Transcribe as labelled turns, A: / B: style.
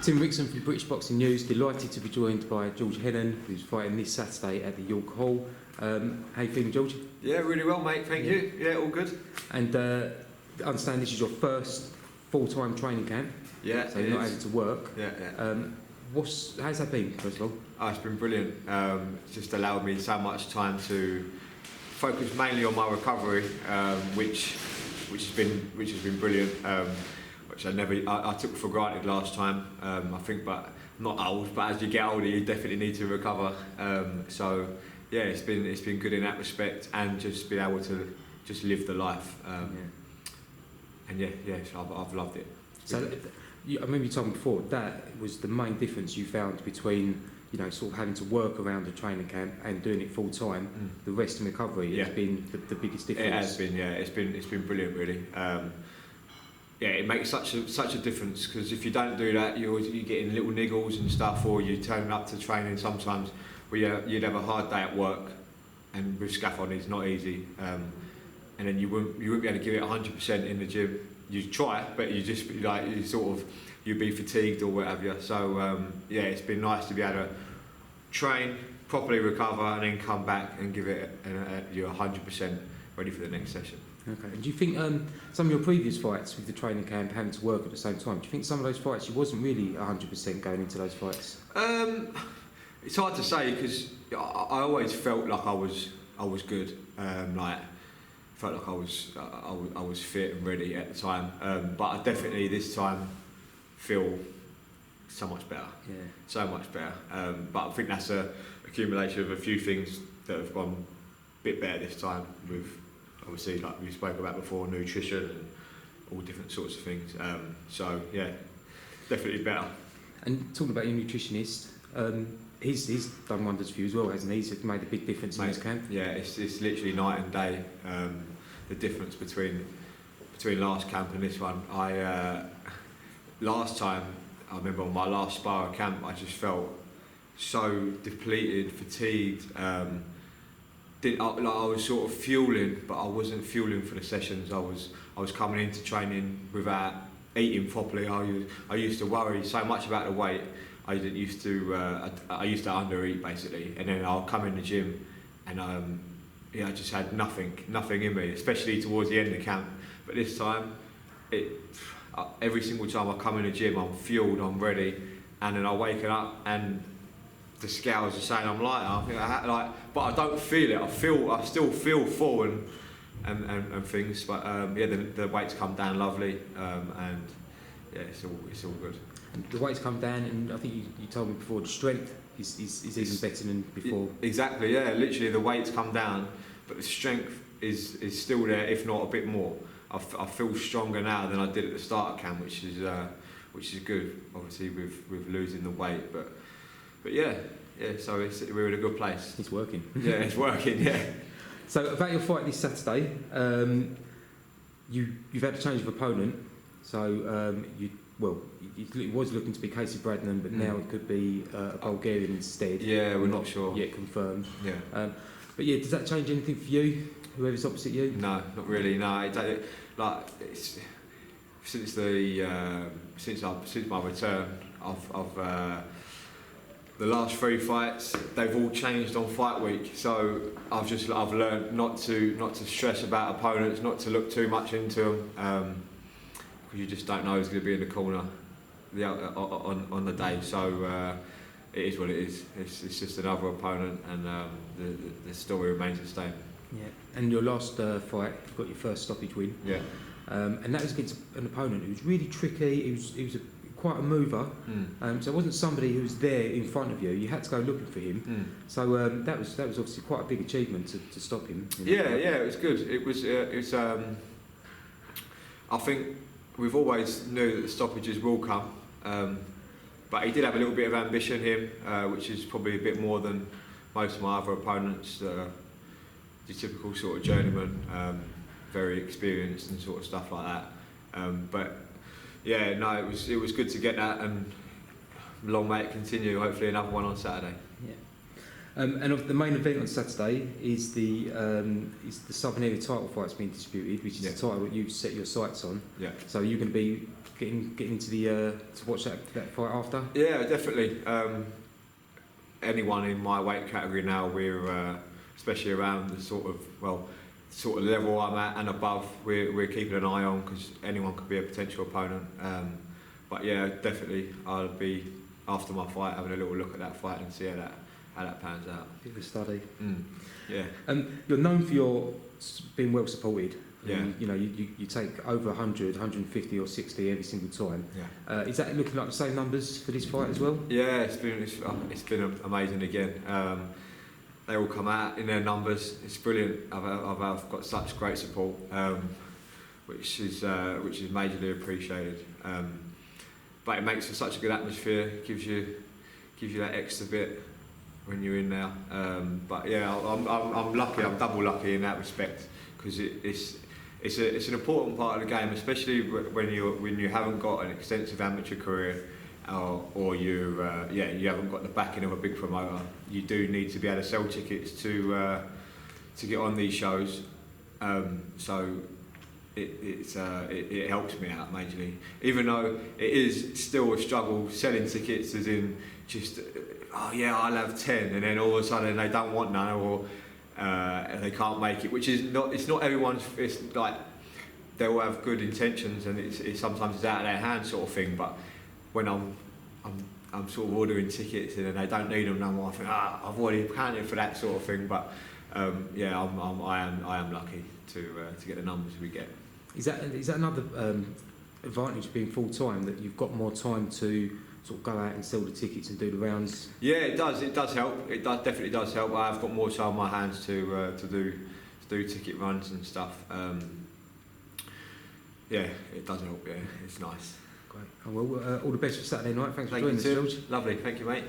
A: Tim Rickson from British Boxing News, delighted to be joined by George Hennon, who's fighting this Saturday at the York Hall. How you feeling, George?
B: Yeah, really well, mate, thank you. Yeah, all good.
A: And I understand this is your first full-time training camp.
B: Yeah,
A: so you're not able to work.
B: Yeah.
A: How's that been, first of all?
B: Oh, it's been brilliant. It's just allowed me so much time to focus mainly on my recovery, which has been brilliant. Which I took for granted last time. I think, but not old. But as you get older, you definitely need to recover. So yeah, it's been good in that respect, and just being able to just live the life. And I've loved it.
A: So I remember you told me before that was the main difference you found between, you know, sort of having to work around the training camp and doing it full time. The rest and recovery has been the biggest difference.
B: It has been, yeah. It's been brilliant, really. Yeah, it makes such a difference, because if you don't do that, you're getting little niggles and stuff, or you're turning up to training sometimes where you'd have a hard day at work, and with scaffolding it's not easy, and then you wouldn't be able to give it 100% in the gym. You try, but you just like you'd be fatigued or whatever. So yeah, it's been nice to be able to train, properly recover, and then come back and give it you're 100% ready for the next session.
A: Okay. And do you think some of your previous fights with the training camp having to work at the same time, do you think some of those fights you wasn't really 100% going into those fights?
B: It's hard to say, because I always felt like I was good. Felt like I was fit and ready at the time. But I definitely this time feel so much better.
A: Yeah. So
B: much better. But I think that's a accumulation of a few things that have gone a bit better this time, with obviously, like we spoke about before, nutrition and all different sorts of things. So yeah, definitely better.
A: And talking about your nutritionist, he's done wonders for you as well, hasn't he? He's made a big difference in his camp.
B: Yeah, it's literally night and day, the difference between last camp and this one. Last time, I remember on my last sparring camp, I just felt so depleted, fatigued. I was sort of fueling, but I wasn't fueling for the sessions. I was coming into training without eating properly. I used to worry so much about the weight. I used to undereat basically, and then I'll come in the gym, and I just had nothing in me, especially towards the end of camp. But this time, every single time I come in the gym, I'm fueled, I'm ready, and then I wake up and the scales are saying I'm lighter. But I don't feel it. I still feel full and things. But yeah, the weight's come down lovely, and yeah, it's all good.
A: And the weight's come down, and I think you told me before the strength is even better than before.
B: Exactly. Yeah, literally the weight's come down, but the strength is still there, if not a bit more. I feel stronger now than I did at the start of camp, which is good. Obviously with losing the weight, but yeah. So we're in a good place.
A: It's working.
B: Yeah, it's working. Yeah.
A: So about your fight this Saturday, you've had a change of opponent. So it was looking to be Casey Bradnan, but now it could be a Bulgarian instead.
B: Yeah, we're not sure
A: yet confirmed.
B: Yeah.
A: But yeah, does that change anything for you? Whoever's opposite you?
B: No, not really. No, since my return, the last 3 fights, they've all changed on fight week. So I've learned not to stress about opponents, not to look too much into them, because you just don't know who's going to be in the corner on the day. So it is what it is. It's just another opponent, and the story remains the same.
A: Yeah. And your last fight, you got your first stoppage win.
B: Yeah.
A: And that was against an opponent who was really tricky. He was quite a mover. So it wasn't somebody who was there in front of you. You had to go looking for him. So that was obviously quite a big achievement to stop him.
B: Yeah, it was good. It was. I think we've always knew that the stoppages will come, but he did have a little bit of ambition, which is probably a bit more than most of my other opponents. The typical sort of journeyman, very experienced and sort of stuff like that. But yeah, no, it was good to get that, and long may it continue. Hopefully, another one on Saturday.
A: Yeah. And the main event on Saturday is the Southern Area title fight's being disputed, which is the title that you set your sights on.
B: Yeah.
A: So you're going to be getting into the to watch that fight after?
B: Yeah, definitely. Anyone in my weight category now, we're especially around the sort of level I'm at and above, we're keeping an eye on, because anyone could be a potential opponent. But yeah, definitely I'll be, after my fight, having a little look at that fight and see how that pans out.
A: Bit of a study.
B: Yeah.
A: You're known for your being well supported.
B: Yeah.
A: You take over 100, 150 or 60 every single time.
B: Yeah.
A: Is that looking like the same numbers for this fight as well?
B: Yeah, it's been amazing again. They all come out in their numbers. It's brilliant. I've got such great support, which is majorly appreciated. But it makes for such a good atmosphere. Gives you that extra bit when you're in there. But yeah, I'm lucky. I'm double lucky in that respect, because it's an important part of the game, especially when you haven't got an extensive amateur career, or you haven't got the backing of a big promoter. You do need to be able to sell tickets to get on these shows. So it helps me out majorly, even though it is still a struggle selling tickets, as in just I'll have 10, and then all of a sudden they don't want none, or they can't make it, which is not. It's not everyone's. It's like they all have good intentions, and it's sometimes it's out of their hands sort of thing. But when I'm sort of ordering tickets and then they don't need them no more, I think I've already counted for that sort of thing. But I am lucky to get the numbers we get.
C: Is that another advantage of being full time, that you've got more time to sort of go out and sell the tickets and do the rounds?
B: Yeah, it does. It does help. It definitely does help. I've got more time on my hands to do ticket runs and stuff. Yeah, it does help. Yeah, it's nice.
C: Great. Well, all the best for Saturday night. Thanks for
B: Thank
C: joining
B: you,
C: us,
B: Tim.
C: George.
B: Lovely. Thank you, mate.